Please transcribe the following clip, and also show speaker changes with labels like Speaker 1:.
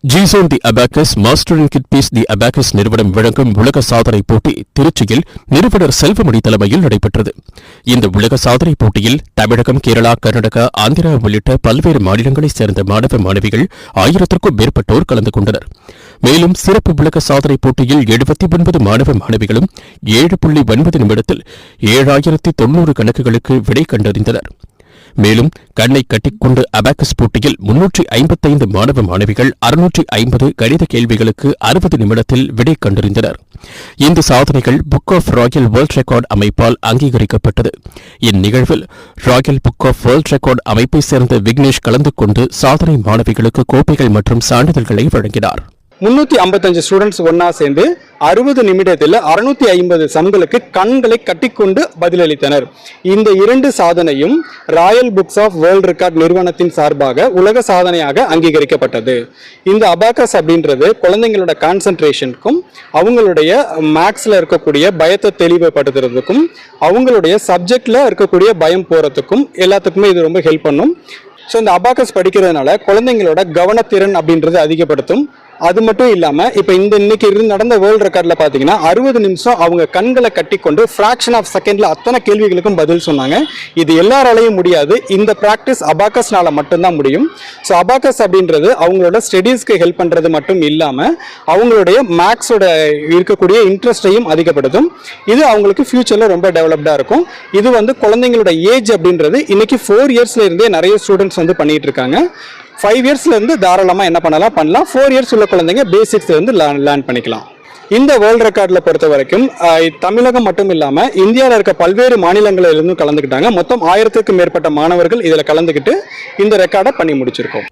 Speaker 1: ஜீசோன் the abacus master in kid bees the abacus நிறுவனம் வழங்கும் உலக சாதனை போட்டி திருச்சியில் நிறுவனர் செல்வமணி தலைமையில் நடைபெற்றது. இந்த உலக சாதனை போட்டியில் தமிழகம், கேரளா, கர்நாடகா, ஆந்திரா உள்ளிட்ட பல்வேறு மாநிலங்களைச் சேர்ந்த மாணவ மாணவிகள் 1000க்கும் மேற்பட்டோர் கலந்து கொண்டனர். மேலும் சிறப்பு உலக சாதனை போட்டியில் 79 மாணவ மாணவிகளும் 7.9 நிமிடத்தில் 7090 கணக்குகளுக்கு விடை கண்டறிந்தனர். மேலும் கண்ணை கட்டிக்கொண்டு அபாக்கஸ் போட்டியில் 355 மாணவ மாணவிகள் 650 கணித கேள்விகளுக்கு 60 நிமிடத்தில் விடை கண்டறிந்தனர். இந்த சாதனைகள் book of royal world record அமைப்பால் அங்கீகரிக்கப்பட்டது. இந்நிகழ்வில் royal book of world record அமைப்பை சேர்ந்த விக்னேஷ் கலந்து கொண்டு சாதனை மாணவிகளுக்கு கோப்பைகள் மற்றும் சான்றிதழ்களை வழங்கினார்.
Speaker 2: 355 ஸ்டூடெண்ட்ஸ் ஒன்னா சேர்ந்து 60 நிமிடத்தில் 650 சம்களுக்கு கண்களை கட்டிக்கொண்டு பதிலளித்தனர். இந்த 2 சாதனையும் Royal Books of world Record நிறுவனத்தின் சார்பாக உலக சாதனையாக அங்கீகரிக்கப்பட்டது. இந்த அபாக்கஸ் அப்படின்றது குழந்தைங்களோட கான்சென்ட்ரேஷனுக்கும் அவங்களுடைய மேக்ஸ்ல இருக்கக்கூடிய பயத்தை தெளிவுபடுத்துறதுக்கும் அவங்களுடைய சப்ஜெக்ட்ல இருக்கக்கூடிய பயம் போறதுக்கும் எல்லாத்துக்குமே இது ரொம்ப ஹெல்ப் பண்ணும். ஸோ இந்த அபாக்கஸ் படிக்கிறதுனால குழந்தைங்களோட கவனத்திறன் அப்படின்றது அதிகப்படுத்தும். அது மட்டும் இல்லாம இப்ப இன்னைக்கு நடந்த வேர்ல்ட் ரெக்கார்ட்ல பாத்தீங்கன்னா 60 நிமிஷம் அவங்க கண்களை கட்டிக்கொண்டு ஃபிராக்ஷன் ஆஃப் செகண்ட்ல அத்தனை கேள்விகளுக்கும் பதில் சொன்னாங்க. இது எல்லாராலையும் முடியாது. இந்த பிராக்டிஸ் அபாக்கஸ்னால மட்டும்தான் முடியும். ஸோ அபாக்கஸ் அப்படின்றது அவங்களோட ஸ்டடீஸ்க்கு ஹெல்ப் பண்றது மட்டும் இல்லாம அவங்களுடைய மேக்ஸோட இருக்கக்கூடிய இன்ட்ரெஸ்டையும் அதிகப்படுத்தும். இது அவங்களுக்கு ஃபியூச்சர்ல ரொம்ப டெவலப்டா இருக்கும். இது குழந்தைங்களோட ஏஜ் அப்படின்றது இன்னைக்கு 4 இயர்ஸ்ல இருந்தே நிறைய ஸ்டூடெண்ட்ஸ் பண்ணிட்டு இருக்காங்க. 5 இயர்ஸ்ல இருந்து தாராளமா என்ன பண்ணலாம். 4 இயர்ஸ் உள்ள குழந்தைங்க பேசிக்ஸ்ல இருந்து லேர்ன் பண்ணிக்கலாம். இந்த வேர்ல்ட் ரெக்கார்ட்ல பொறுத்த வரைக்கும் தமிழகம் மட்டும் இல்லாம இந்தியாவில் இருக்க பல்வேறு மாநிலங்களில் இருந்தும் கலந்துக்கிட்டாங்க. மொத்தம் 1000க்கும் மேற்பட்ட மாணவர்கள் இதுல கலந்துக்கிட்டு இந்த ரெக்கார்டை பண்ணி முடிச்சிருக்கோம்.